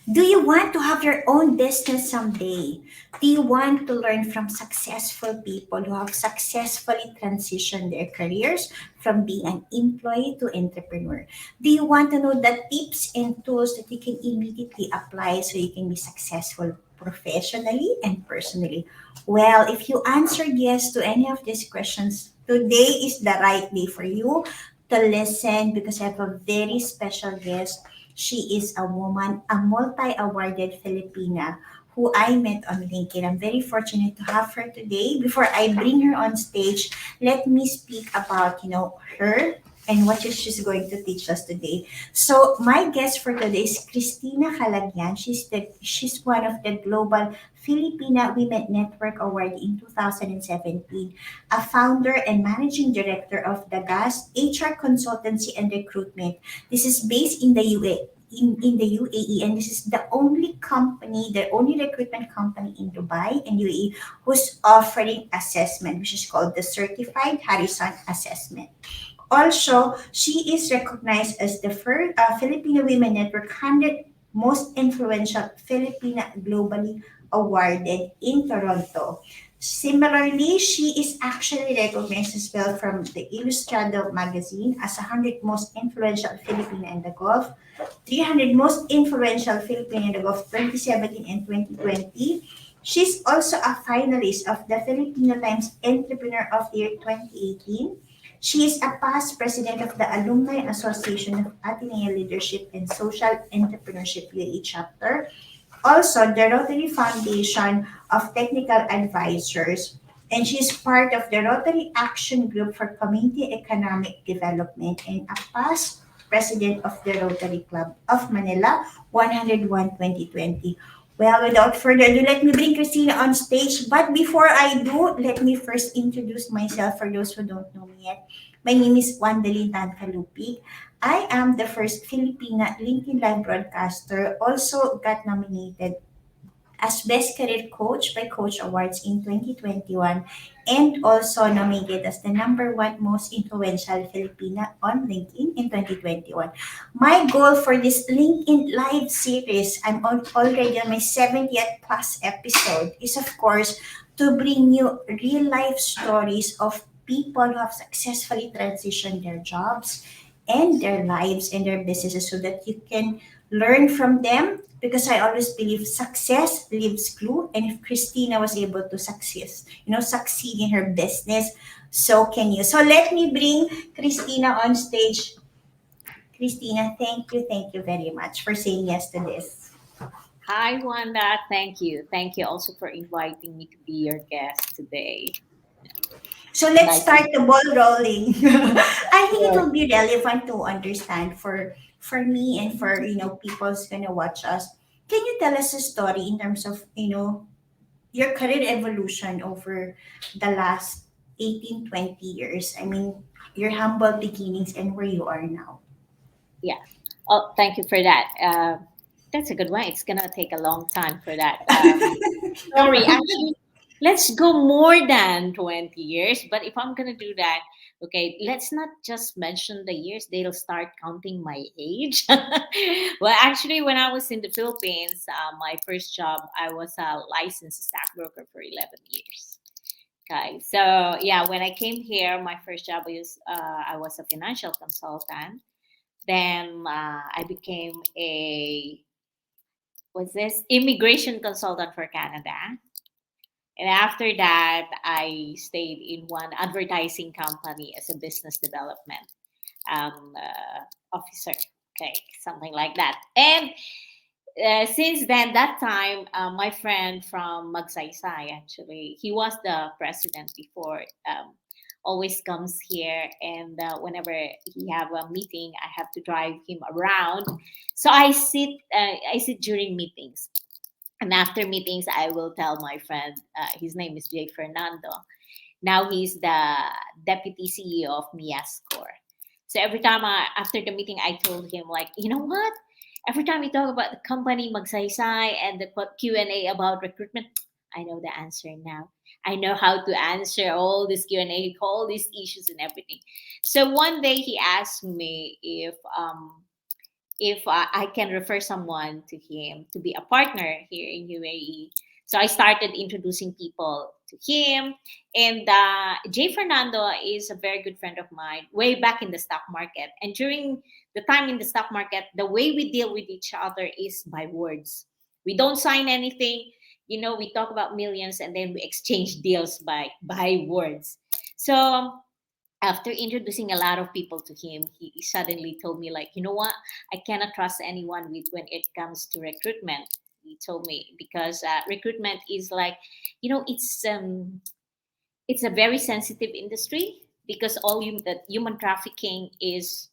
Do you want to have your own business someday? Do you want to learn from successful people who have successfully transitioned their careers from being an employee to entrepreneur? Do you want to know the tips and tools that you can immediately apply so you can be successful professionally and personally? Well, if you answered yes to any of these questions, today is the right day for you to listen because I have a very special guest. She is a woman, a multi-awarded Filipina who I met on LinkedIn. I'm very fortunate to have her today. Before I bring her on stage, let me speak about, her and what she's going to teach us today. So my guest for today is Cristina Calagyan. She's one of the Global Filipina Women Network Award in 2017, a founder and managing director of the GAS HR Consultancy and Recruitment. This is based in the in the UAE, and this is the only company, the only recruitment company in Dubai and UAE who's offering assessment, which is called the Certified Harrison Assessment. Also, she is recognized as the first Filipino Women Network 100 Most Influential Filipina Globally awarded in Toronto. Similarly, she is actually recognized as well from the Ilustrado magazine as 100 Most Influential Filipina in the Gulf, 300 Most Influential Filipina in the Gulf 2017 and 2020. She's also a finalist of the Filipino Times Entrepreneur of the Year 2018. She is a past president of the Alumni Association of Ateneo Leadership and Social Entrepreneurship UAE chapter, also the Rotary Foundation of Technical Advisors, and she is part of the Rotary Action Group for Community Economic Development and a past president of the Rotary Club of Manila 101 2020. Well, without further ado, let me bring Christina on stage. But before I do, let me first introduce myself for those who don't know me yet. My name is Wandalin Tan Kalupig. I am the first Filipina LinkedIn Live broadcaster, also got nominated as Best Career Coach by Coach Awards in 2021 and also nominated as the number one most influential Filipina on LinkedIn in 2021. My goal for this LinkedIn Live series, already on my 70th plus episode, is of course to bring you real life stories of people who have successfully transitioned their jobs and their lives and their businesses so that you can learn from them because I always believe success leaves clue. And if Christina was able to succeed in her business, so can you. So let me bring Christina on stage. Christina, thank you very much for saying yes to this. Hi, Wanda. Thank you. Thank you also for inviting me to be your guest today. So let's Nice to start the ball rolling. I think it Sure. will be relevant to understand for me and for people who's gonna watch us. Can you tell us a story in terms of your career evolution over the last 18-20 years? I mean, your humble beginnings and where you are now. Yeah. Oh, thank you for that. That's a good one. It's gonna take a long time for that Come story. on. Actually, let's go more than 20 years. But if I'm gonna do that, okay, let's not just mention the years. They'll start counting my age. Well, actually, when I was in the Philippines, my first job, I was a licensed stockbroker for 11 years. Okay, so yeah, when I came here, my first job was I was a financial consultant. Then I became a what's this immigration consultant for Canada, and after that, I stayed in one advertising company as a business development officer. Okay, something like that. And since then, that time, my friend from Magsaysay, actually, he was the president before. Always comes here, and whenever he have a meeting, I have to drive him around. So I sit during meetings, and after meetings, I will tell my friend. His name is Jay Fernando. Now he's the deputy CEO of Miascore. So every time after the meeting, I told him like, you know what? Every time we talk about the company Magsaysay and the Q&A about recruitment, I know the answer now. I know how to answer all this Q&A, all these issues and everything. So one day he asked me if if I can refer someone to him to be a partner here in UAE. So I started introducing people to him. And Jay Fernando is a very good friend of mine way back in the stock market. And during the time in the stock market, the way we deal with each other is by words. We don't sign anything. You know, we talk about millions and then we exchange deals by words. So after introducing a lot of people to him, he suddenly told me, like, you know what, I cannot trust anyone with when it comes to recruitment. He told me because recruitment is like, you know, it's a very sensitive industry because all that human trafficking is,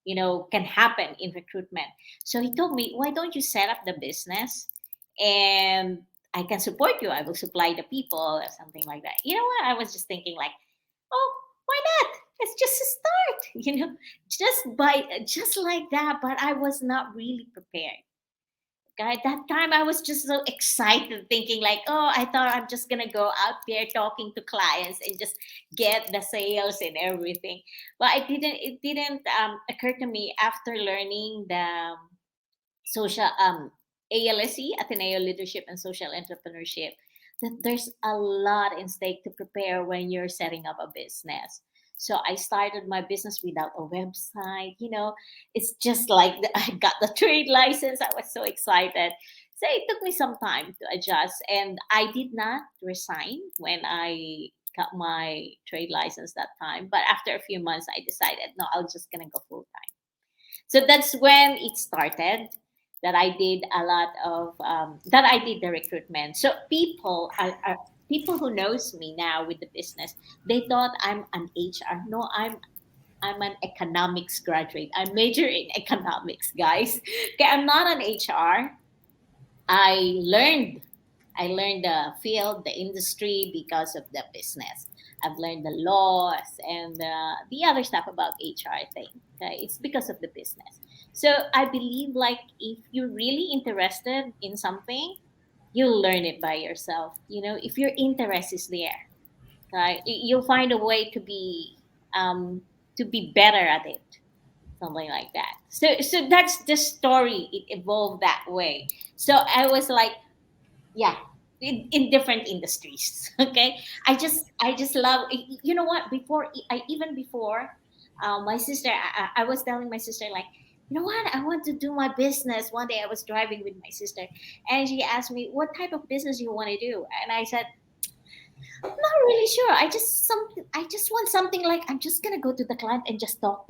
you know, can happen in recruitment. So he told me, why don't you set up the business and I can support you, I will supply the people or something like that. You know what, I was just thinking like, oh, why not? It's just a start, you know, just like that. But I was not really prepared. Okay, at that time, I was just so excited, thinking like, oh, I thought I'm just gonna go out there talking to clients and just get the sales and everything. But I didn't. It didn't occur to me after learning the social ALSE, Ateneo Leadership and Social Entrepreneurship, that there's a lot in stake to prepare when you're setting up a business. So I started my business without a website. You know, it's just like I got the trade license. I was so excited. So it took me some time to adjust, and I did not resign when I got my trade license that time. But after a few months, I decided, no, I'm just gonna go full time. So that's when it started, that I did a lot of that I did the recruitment. So people who knows me now with the business, they thought I'm an HR. No, I'm an economics graduate. I major in economics, guys. Okay, I'm not an HR. I learned I learned the field, the industry because of the business. I've learned the laws and the other stuff about HR thing. Okay, it's because of the business. So I believe like if you're really interested in something, you'll learn it by yourself. You know, if your interest is there, okay, you'll find a way to be better at it, something like that. So that's the story. It evolved that way. So I was like, yeah, in different industries. Okay, I just love, you know what, before I even before my sister, I was telling my sister like, you know what, I want to do my business. One day I was driving with my sister and she asked me, what type of business you want to do? And I said, not really sure. I just want something like I'm just gonna go to the client and just talk.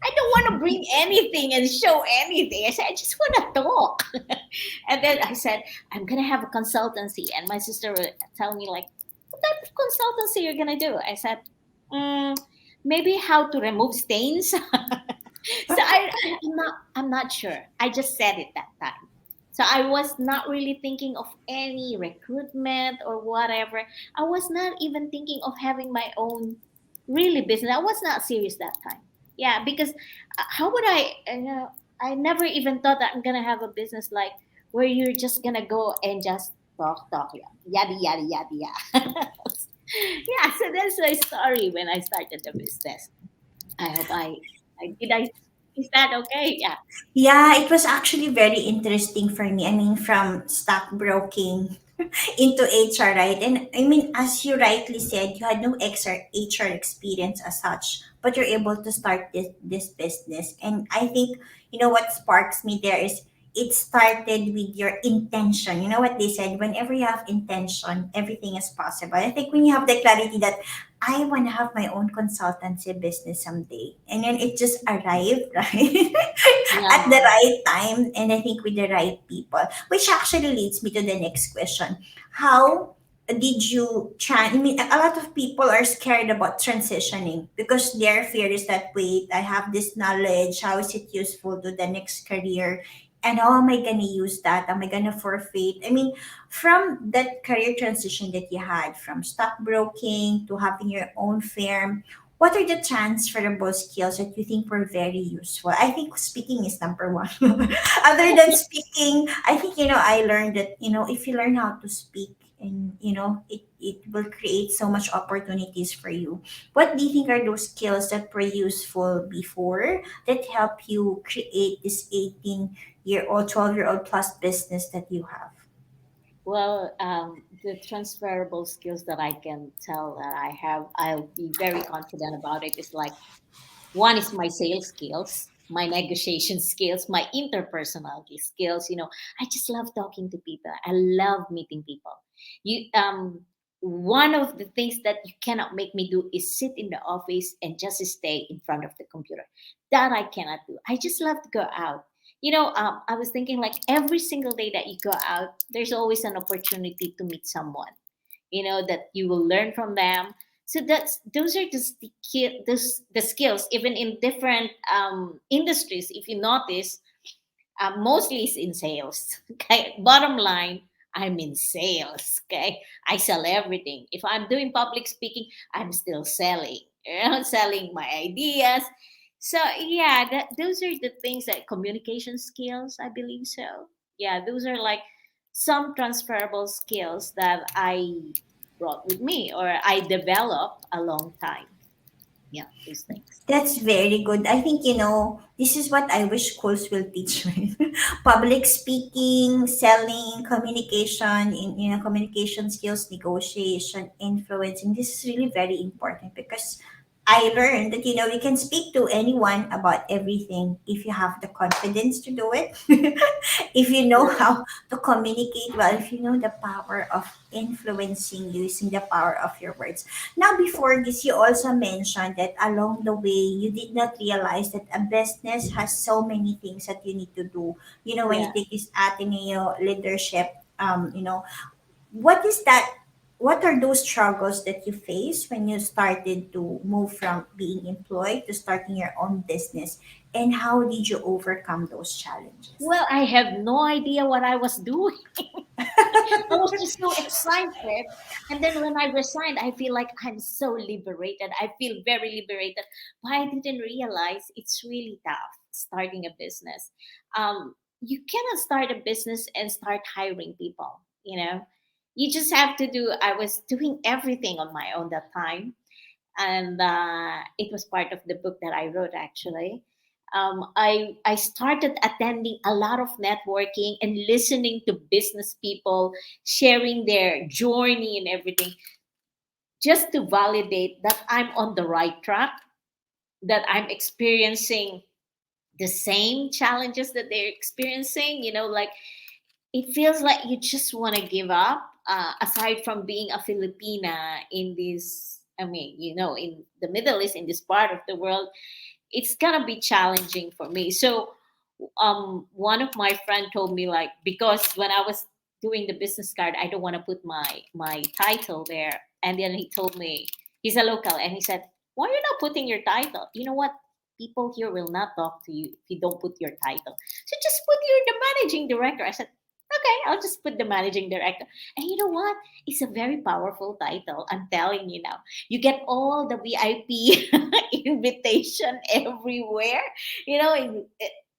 I don't want to bring anything and show anything. I said, I just want to talk. And then I said, I'm gonna have a consultancy. And my sister would tell me like, what type of consultancy you're gonna do? I said, mm, maybe how to remove stains. So I'm not sure. I just said it that time. So I was not really thinking of any recruitment or whatever. I was not even thinking of having my own really business. I was not serious that time. Yeah, because how would I? I never even thought that I'm gonna have a business like where you're just gonna go and just talk, yeah, yada yada yada yada. Yeah, so that's my story when I started the business. I hope I did. I Is that okay? Yeah. Yeah, it was actually very interesting for me. I mean, from stockbroking into HR, right? And I mean, as you rightly said, you had no HR experience as such, but you're able to start this business. And I think, you know, what sparks me there is it started with your intention. You know what they said? Whenever you have intention, everything is possible. I think when you have the clarity that I want to have my own consultancy business someday, and then it just arrived, right? At the Yeah. right time, and I think with the right people, which actually leads me to the next question. How did you try? I mean, a lot of people are scared about transitioning because their fear is that, wait, I have this knowledge, how is it useful to the next career, and how am I going to use that, am I going to forfeit? I mean, from that career transition that you had from stockbroking to having your own firm, what are the transferable skills that you think were very useful? I think speaking is number one. Other than speaking, I think, you know, I learned that, you know, if you learn how to speak, and it will create so much opportunities for you. What do you think are those skills that were useful before that help you create this 18-year-old, 12-year-old plus business that you have? Well, the transferable skills that I can tell that I have, I'll be very confident about it. Is like, one is my sales skills, my negotiation skills, my interpersonal skills. I just love talking to people. I love meeting people. You One of the things that you cannot make me do is sit in the office and just stay in front of the computer. That I cannot do. I just love to go out. I was thinking, like, every single day that you go out, there's always an opportunity to meet someone, that you will learn from them. So those are just the skills, even in different industries. If you notice, mostly it's in sales. Okay, bottom line, I'm in sales. Okay, I sell everything. If I'm doing public speaking, I'm still selling. Selling my ideas. So yeah, those are the things, that communication skills, I believe so. Yeah, those are like some transferable skills that I brought with me, or I developed a long time. Yeah, those things. That's very good. I think, this is what I wish schools will teach, right? Public speaking, selling, communication, communication skills, negotiation, influencing. This is really very important because I learned that, you can speak to anyone about everything if you have the confidence to do it. If you know True. how to communicate well, if you know the power of influencing using the power of your words. Now, before this, you also mentioned that along the way, you did not realize that a business has so many things that you need to do. When you Yeah. take this Ateneo leadership, what is that? What are those struggles that you face when you started to move from being employed to starting your own business? And how did you overcome those challenges? Well, I have no idea what I was doing. I was just so excited. And then when I resigned, I feel like I'm so liberated. I feel very liberated. But I didn't realize it's really tough starting a business. You cannot start a business and start hiring people, You just have to do, I was doing everything on my own that time. And it was part of the book that I wrote, actually. I started attending a lot of networking and listening to business people sharing their journey and everything, just to validate that I'm on the right track, that I'm experiencing the same challenges that they're experiencing. Like, it feels like you just want to give up. Aside from being a Filipina in this, I mean, in the Middle East, in this part of the world, it's gonna be challenging for me. So, one of my friend told me, like, because when I was doing the business card, I don't want to put my title there, and then he told me, he's a local, and he said, "Why are you not putting your title? You know what? People here will not talk to you if you don't put your title. So just put the managing director." I said, "Okay, I'll just put the managing director." And you know what? It's a very powerful title. I'm telling you now. You get all the VIP invitation everywhere. In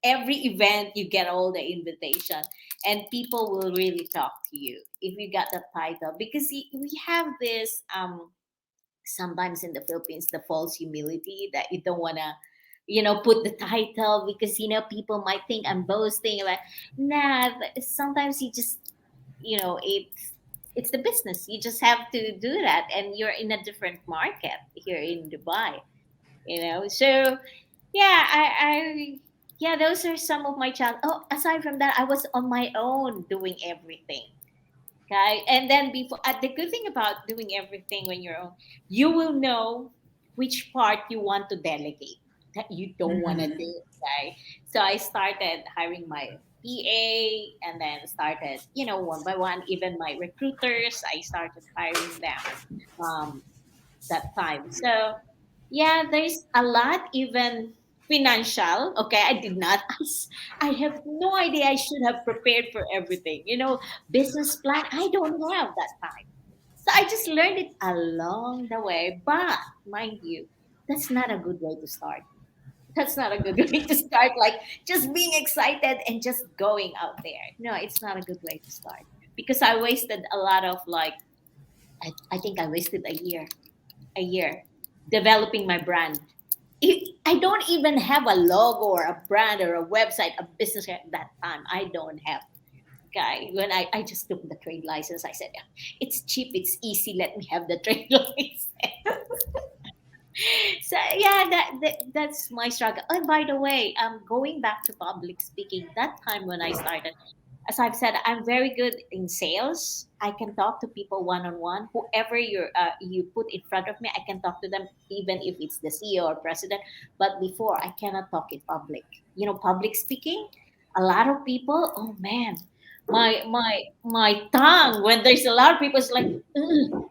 every event, you get all the invitation, and people will really talk to you if you got the title, because we have this sometimes in the Philippines, the false humility that you don't want to, put the title, because people might think I'm boasting. Like, nah. Sometimes you just, it's the business. You just have to do that, and you're in a different market here in Dubai. So yeah, yeah, those are some of my challenges. Oh, aside from that, I was on my own doing everything. Okay. And then before, the good thing about doing everything when you're own, you will know which part you want to delegate, that you don't want to Mhm. do. Okay. So I started hiring my PA, and then started, one by one, even my recruiters, I started hiring them. Um, that time. So yeah, there's a lot, even financial. Okay, I did not. I have no idea. I should have prepared for everything. Business plan. I don't have that time. So I just learned it along the way. But mind you, that's not a good way to start. That's not a good way to start. Like, just being excited and just going out there. No, it's not a good way to start. because I wasted a lot of like, I think I wasted a year developing my brand. I don't even have a logo or a brand or a website, a business at that time. I don't have. Guy, when I just took the trade license, I said, "Yeah, it's cheap, it's easy. Let me have the trade license." So yeah, that's my struggle. And by the way, going back to public speaking, that time when I started, as I've said, I'm very good in sales. I can talk to people one on one. Whoever you put in front of me, I can talk to them, even if it's the CEO or president. But before, I cannot talk in public. You know, public speaking. A lot of people. Oh man, my tongue. When there's a lot of people, it's like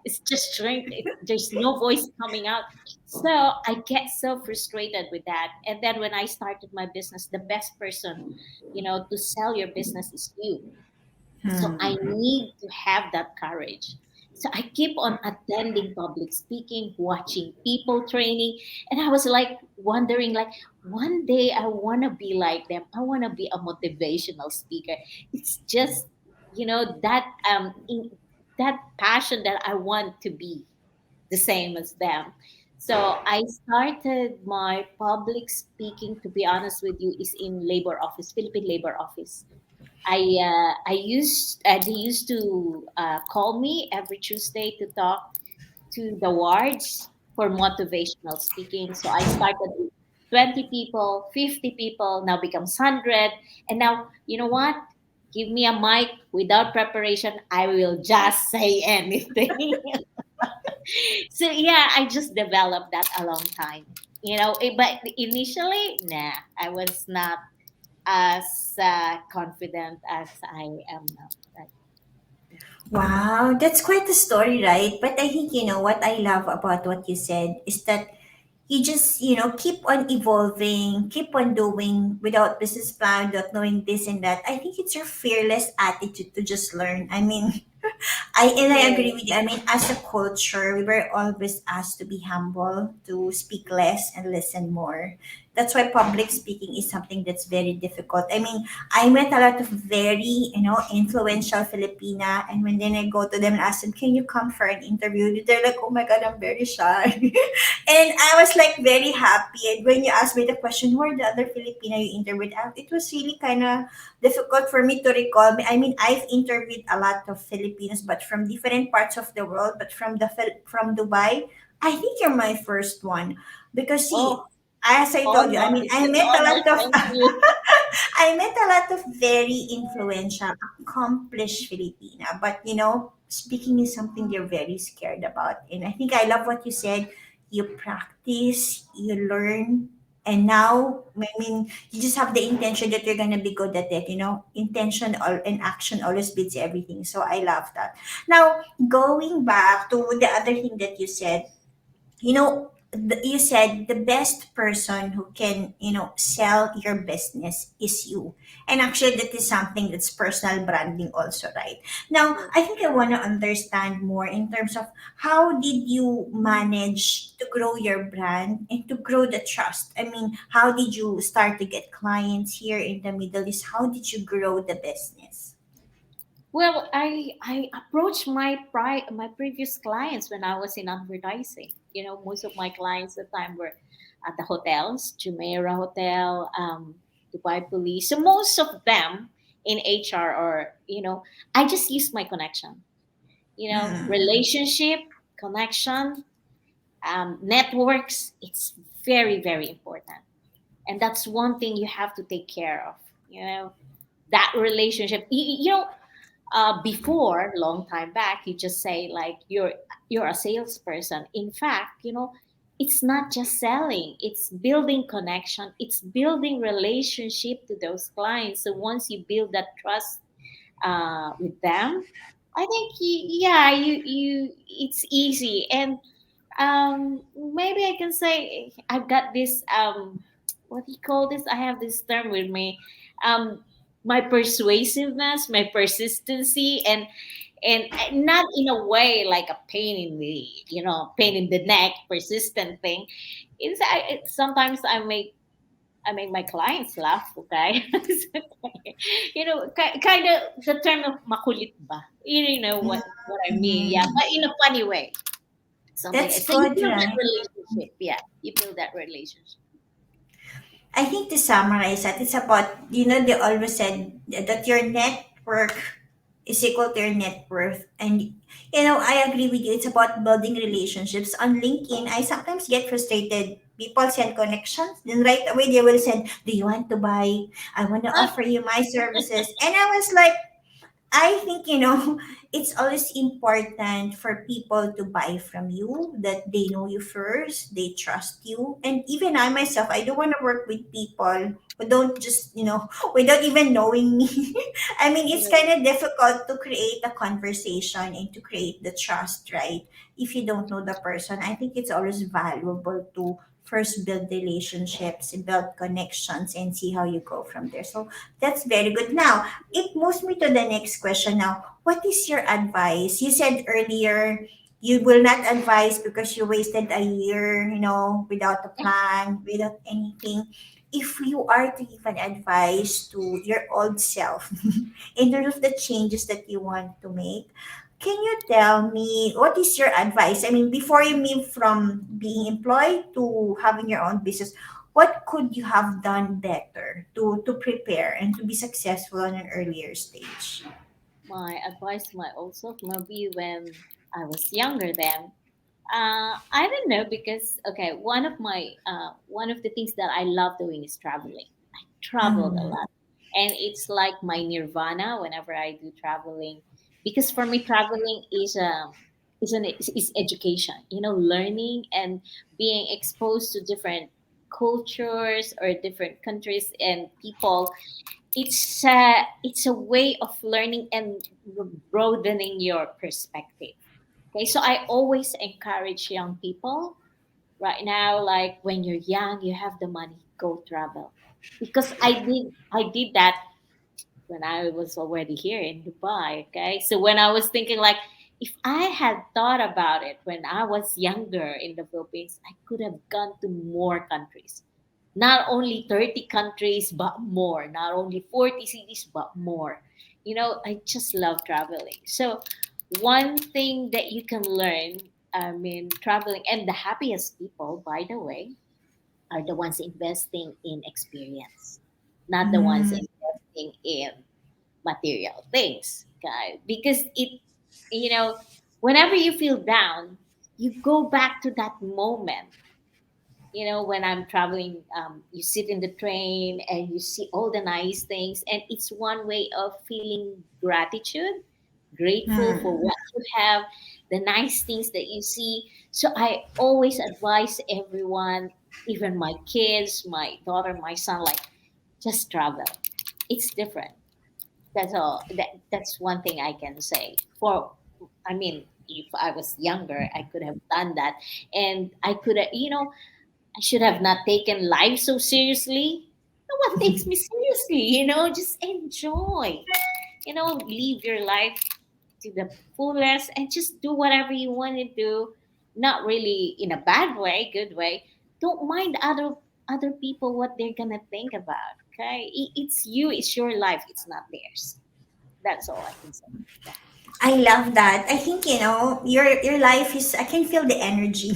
it's just shrink. There's no voice coming out. So I get so frustrated with that. And then when I started my business, the best person, to sell your business is you. So I Hmm. need to have that courage. So I keep on attending public speaking, watching people training, and I was like wondering, like one day I want to be like them. I want to be a motivational speaker. It's just that that passion that I want to be the same as them. So I started my public speaking. To be honest with you, is in labor office, Philippine labor office. They used to call me every Tuesday to talk to the wards for motivational speaking. So I started with 20 people, 50 people, now becomes 100. And now, you know what? Give me a mic without preparation, I will just say anything. So yeah, I just developed that a long time. But initially, nah, I was not as confident as I am now. Right. Wow, that's quite a story, right? But I think, what I love about what you said is that you just, keep on evolving, keep on doing without business plan, without knowing this and that. I think it's your fearless attitude to just learn. I mean, I agree Yeah. with you. I mean, as a culture, we were always asked to be humble, to speak less and listen more. That's why public speaking is something that's very difficult. I mean, I met a lot of very, influential Filipina, and when then I go to them and ask them, "Can you come for an interview?" They're like, "Oh my God, I'm very shy." And I was like very happy. And when you asked me the question, who are the other Filipina you interviewed? It was really kind of difficult for me to recall. I mean, I've interviewed a lot of Filipinos, but from different parts of the world. But from Dubai, I think you're my first one because see, Oh, as I told you, I honor. mean, It's an honor. Thank you. I met a lot of very influential, accomplished Filipina, but speaking is something they're very scared about. And I think I love what you said. You practice, you learn, and now, I mean, you just have the intention that you're gonna be good at it. Intention and action always beats everything. So I love that. Now, going back to the other thing that you said, you said the best person who can sell your business is you, and actually that is something that's personal branding also, right? Now Yeah. I think I want to understand more in terms of how did you manage to grow your brand and to grow the trust. I mean, how did you start to get clients here in the Middle East? How did you grow the business? Well, I approached my previous clients when I was in advertising. Most of my clients at the time were at the hotels, Jumeirah Hotel, Dubai Police. So most of them in HR, or I just used my connection. Relationship, connection, networks. It's very very important, and that's one thing you have to take care of. That relationship. Before, long time back, you just say like you're a salesperson. In fact, it's not just selling, it's building connection, it's building relationship to those clients. So once you build that trust with them, I think yeah, you it's easy. And maybe I can say I've got this what do you call this? I have this term with me. Um my persuasiveness, my persistency, and not in a way like a pain in the pain in the neck persistent thing. Sometimes I make my clients laugh. Okay. Kind of the term of makulit ba. You know what I mean? Yeah, Mm, but in a funny way. Something. that's So you good, build that right? relationship. Yeah, you build that relationship. I think to summarize that, it's about, they always said that your network is equal to your net worth. And, I agree with you. It's about building relationships. On LinkedIn, I sometimes get frustrated. People send connections, then right away they will send, "Do you want to buy? I want to Ah, offer you my services." And I was like, I think, it's always important for people to buy from you, that they know you first, they trust you. And even I myself, I don't want to work with people who don't just, without even knowing me. I mean, it's kind of difficult to create a conversation and to create the trust, right? If you don't know the person, I think it's always valuable to first build relationships, build connections, and see how you go from there. So that's very good. Now, it moves me to the next question now. What is your advice? You said earlier you will not advise because you wasted a year, without a plan, without anything. If you are to give an advice to your old self in terms of the changes that you want to make, can you tell me what is your advice? I mean, before you move from being employed to having your own business, what could you have done better to prepare and to be successful on an earlier stage? my advice to my old self, maybe when I was younger then. I don't know because okay, one of the things that I love doing is traveling. I traveled a Mm, lot, and it's like my nirvana whenever I do traveling, because for me traveling is education. Learning and being exposed to different cultures or different countries and people. It's a way of learning and broadening your perspective. Okay, so I always encourage young people right now, like when you're young, you have the money, go travel. Because I did that when I was already here in Dubai. Okay, so when I was thinking like, if I had thought about it when I was younger in the Philippines, I could have gone to more countries. Not only 30 countries, but more. Not only 40 cities, but more. I just love traveling. So, one thing that you can learn, I mean, traveling, and the happiest people, by the way, are the ones investing in experience, not the ones mm, investing in material things, guys. Because you know, whenever you feel down, you go back to that moment. When I'm traveling, you sit in the train and you see all the nice things, and it's one way of feeling gratitude, grateful for mm. what you have, the nice things that you see. So I always advise everyone, even my kids, my daughter, my son, like just travel. It's different. That's all. That's one thing I can say. I mean, if I was younger, I could have done that, and I could have, I should have not taken life so seriously. No one takes me seriously, just enjoy. Live your life to the fullest and just do whatever you want to do. Not really in a bad way, good way. Don't mind other people what they're gonna think about. Okay, it's you, it's your life, it's not theirs. That's all I can say. Yeah. I love that. I think your life is. I can feel the energy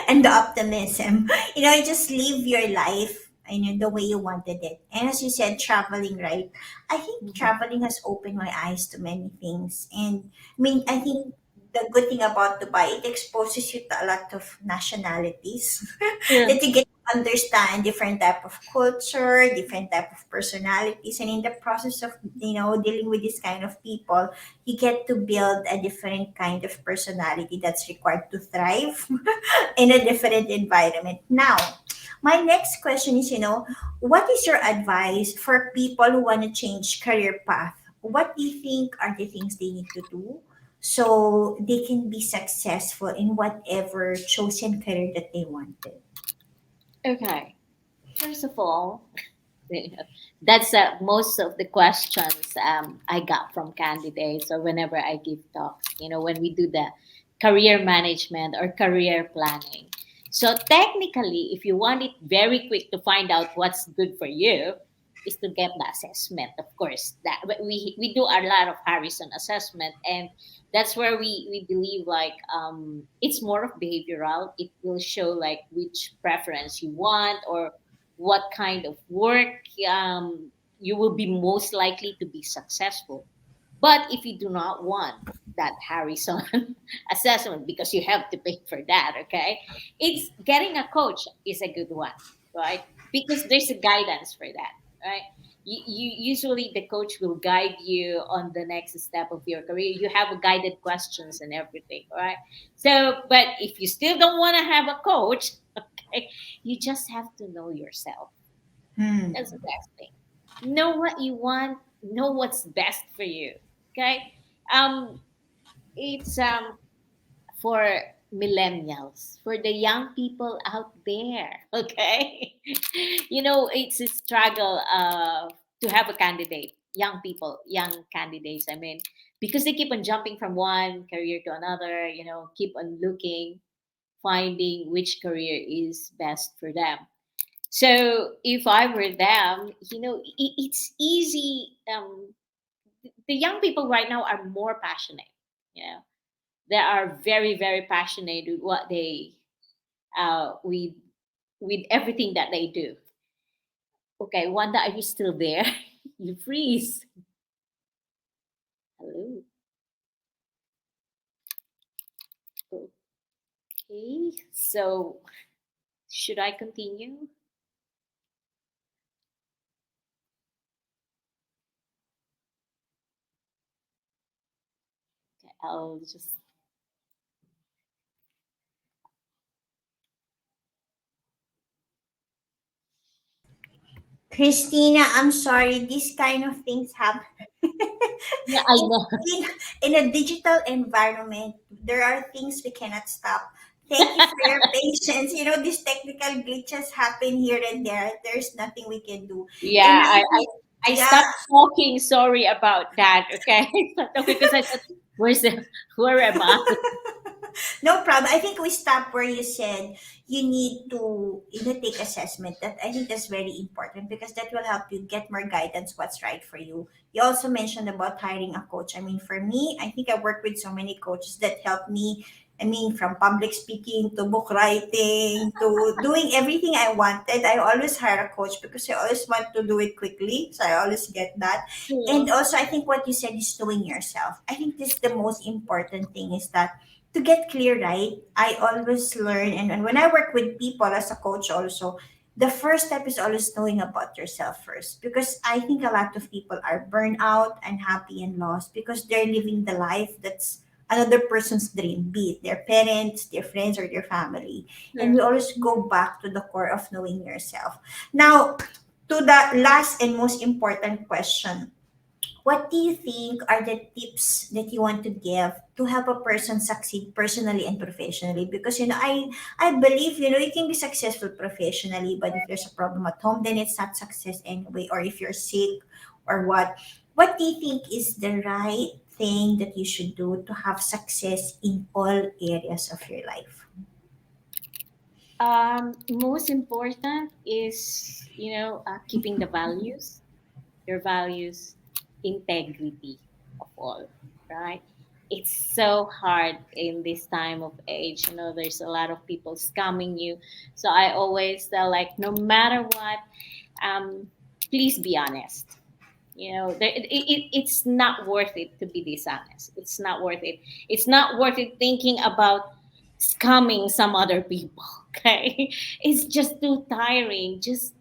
and the optimism. You just live your life. The way you wanted it. And as you said, traveling, right? I think Mhm. traveling has opened my eyes to many things. And I mean, I think the good thing about Dubai, it exposes you to a lot of nationalities Yeah. that you get to understand different type of culture, different type of personalities, and in the process of dealing with this kind of people, you get to build a different kind of personality that's required to thrive in a different environment. Now, my next question is, what is your advice for people who want to change career path? What do you think are the things they need to do so they can be successful in whatever chosen career that they wanted? Okay. First of all, you know, that's most of the questions I got from candidates or whenever I give talks, when we do the career management or career planning. So technically, if you want it very quick to find out what's good for you, is to get the assessment. Of course, that but we do a lot of Harrison assessment, and that's where we believe like it's more of behavioral. It will show like which preference you want, or what kind of work you will be most likely to be successful. But if you do not want that Harrison assessment, because you have to pay for that, okay, it's getting a coach is a good one, right? Because there's a guidance for that, right? You usually the coach will guide you on the next step of your career. You have guided questions and everything, right? So, but if you still don't want to have a coach, okay, you just have to know yourself. That's the Hmm. best thing. Know what you want, know what's best for you. Okay? Um it's for millennials, for the young people out there, okay? It's a struggle to have a candidate, young people, young candidates, I mean, because they keep on jumping from one career to another, keep on looking, finding which career is best for them. So if I were them, it's easy. The young people right now are more passionate. You know, they are very, very passionate with what they with everything that they do. Okay, Wanda, are you still there? You freeze. Hello. Okay. So should I continue? Okay, I'll just. Christina, I'm sorry, these kind of things happen. Yeah, I in, know. in a digital environment, there are things we cannot stop. Thank you for your patience. These technical glitches happen here and there. There's nothing we can do. And Yeah, I think, I yeah, stopped talking. Sorry about that. Okay, because I thought, where am I? no problem. I think we stop where you said you need to take assessment. That I think that's very important because that will help you get more guidance what's right for you. You also mentioned about hiring a coach. I mean, for me, I think I work with so many coaches that help me. I mean, from public speaking to book writing to doing everything I wanted. I always hire a coach because I always want to do it quickly. So I always get that. And Sure. also, I think what you said is knowing yourself. I think this the most important thing is that to get clear, right? I always learn, and when I work with people as a coach, also, the first step is always knowing about yourself first. Because I think a lot of people are burnt out, unhappy, and lost because they're living the life that's another person's dream, be it their parents, their friends, or their family. And Sure. we always go back to the core of knowing yourself. Now, to the last and most important question, what do you think are the tips that you want to give to help a person succeed personally and professionally? Because I believe you can be successful professionally, but if there's a problem at home, then it's not success anyway. Or if you're sick, or what do you think is the right thing that you should do to have success in all areas of your life? Most important is keeping the values, your values, integrity of all, right? It's so hard in this time of age. There's a lot of people scamming you. So I always tell, like, no matter what, please be honest. It's not worth it to be dishonest. It's not worth it. It's not worth it thinking about scamming some other people. Okay, it's just too tiring. Just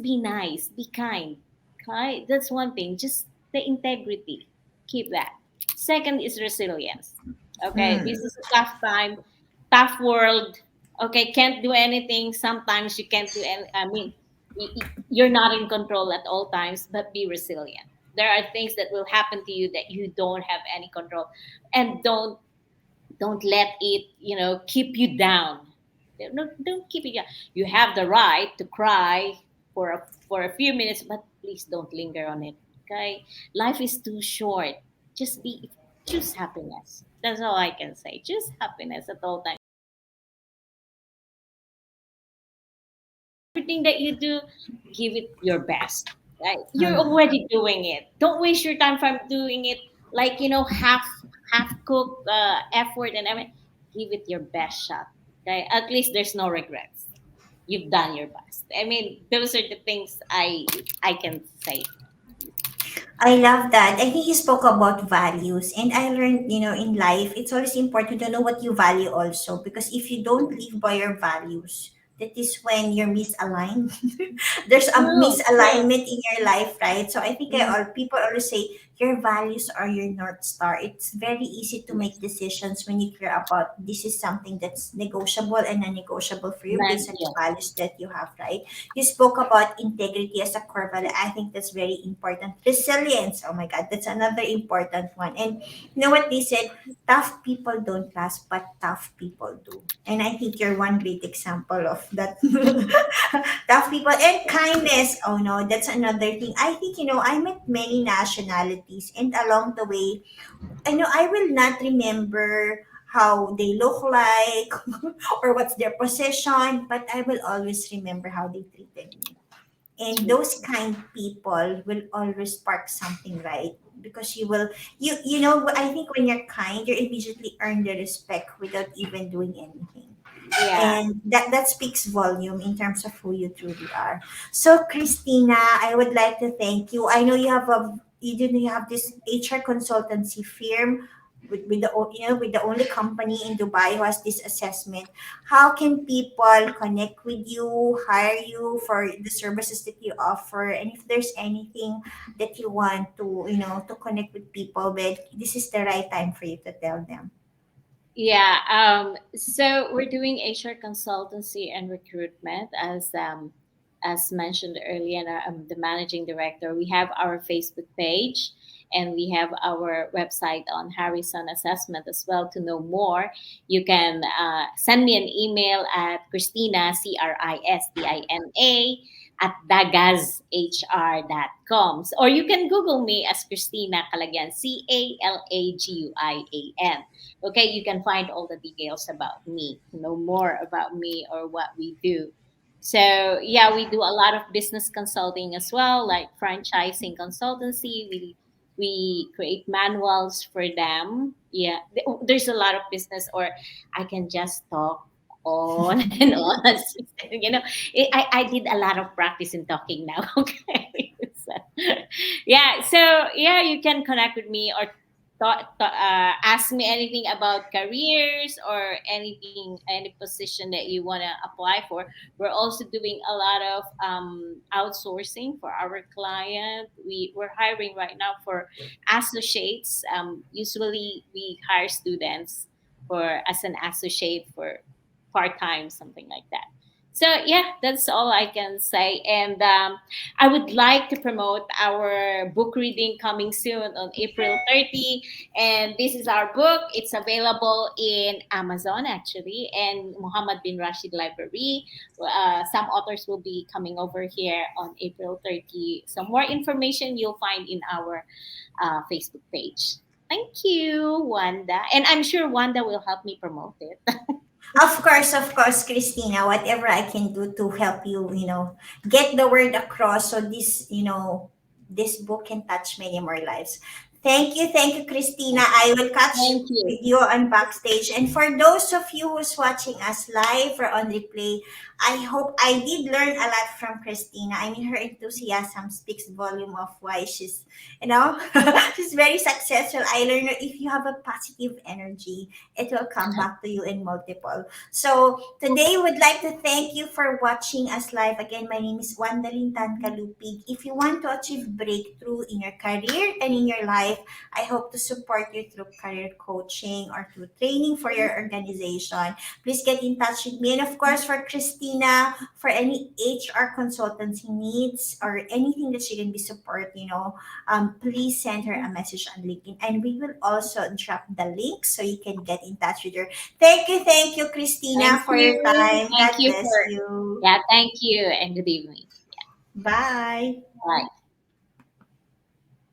be nice, be kind. Okay, that's one thing. Just the integrity, keep that. Second is resilience. Okay, Hmm. this is a tough time, tough world. Okay, can't do anything. Sometimes you can't do any. I mean, you're not in control at all times, but be resilient. There are things that will happen to you that you don't have any control, and don't let it keep you down. Don't keep it down. You have the right to cry for a few minutes, but please don't linger on it. Okay, life is too short. Just be choose happiness. That's all I can say. Choose happiness at all times. Everything that you do, give it your best. Right? You're Uh, already doing it. Don't waste your time from doing it like, half cooked effort and everything. Give it your best shot. Okay, at least there's no regrets. You've done your best. I mean, those are the things I can say. I love that. I think you spoke about values, and I learned, in life, it's always important to know what you value also, because if you don't live by your values, that is when you're misaligned. There's a True, true. misalignment in your life, right? So I think Mm, people always say your values are your North Star. It's very easy to make yes. decisions when you care about this is something that's negotiable and non-negotiable for you Man, based on the yes. values that you have, right? You spoke about integrity as a core value. I think that's very important. Resilience. Oh my God, that's another important one. And you know what they said? Tough people don't last, but tough people do. And I think you're one great example of that. Tough people and kindness. Oh no, that's another thing. I think, I met many nationalities, and along the way, I will not remember how they look like or what's their position, but I will always remember how they treated me. And True. those kind people will always spark something, right? Because you know, I think when you're kind, you immediately earn the respect without even doing anything, Yeah. and that speaks volume in terms of who you truly are. So Christina, I would like to thank you. I know you have this HR consultancy firm with with the only company in Dubai who has this assessment. How can people connect with you, hire you for the services that you offer, and if there's anything that you want to connect with people with, this is the right time for you to tell them. Yeah. So we're doing HR consultancy and recruitment, as mentioned earlier. And I'm the managing director. We have our Facebook page, and we have our website on Harrison Assessment as well. To know more, you can send me an email at Christina, Cristina, at dagazhr.com. Or you can Google me as Christina Calagyan, Calaguian. Okay, you can find all the details about me, to know more about me or what we do. So yeah, we do a lot of business consulting as well, like franchising consultancy. We create manuals for them. Yeah, there's a lot of business, or I can just talk on and on. I did a lot of practice in talking now. Okay. So yeah, you can connect with me, or ask me anything about careers, or any position that you want to apply for. We're also doing a lot of outsourcing for our client. We're hiring right now for associates. Usually we hire students for as an associate for part-time, something like that. So yeah, that's all I can say. And I would like to promote our book reading coming soon on April 30. And this is our book. It's available in Amazon, actually, and Muhammad bin Rashid Library. Some authors will be coming over here on April 30. Some more information you'll find in our Facebook page. Thank you, Wanda. And I'm sure Wanda will help me promote it. Of course, Christina, whatever I can do to help you, get the word across so this book can touch many more lives. Thank you, Christina. I will catch Thank you. with you on backstage. And for those of you who's watching us live or on replay, I hope I did learn a lot from Christina. I mean, her enthusiasm speaks volume of why she's very successful. I learned that if you have a positive energy, it will come back to you in multiple. So today would like to thank you for watching us live. Again, my name is Wandalin Tan Kalupig. If you want to achieve breakthrough in your career and in your life, I hope to support you through career coaching or through training for your organization. Please get in touch with me. And of course, for Christina, for any HR consultancy needs or anything that she can be support, please send her a message on LinkedIn. And we will also drop the link so you can get in touch with her. Thank you, Christina, Thank for your you. time. Thank God you for, bless you. yeah, thank you, and good evening. Bye. Bye.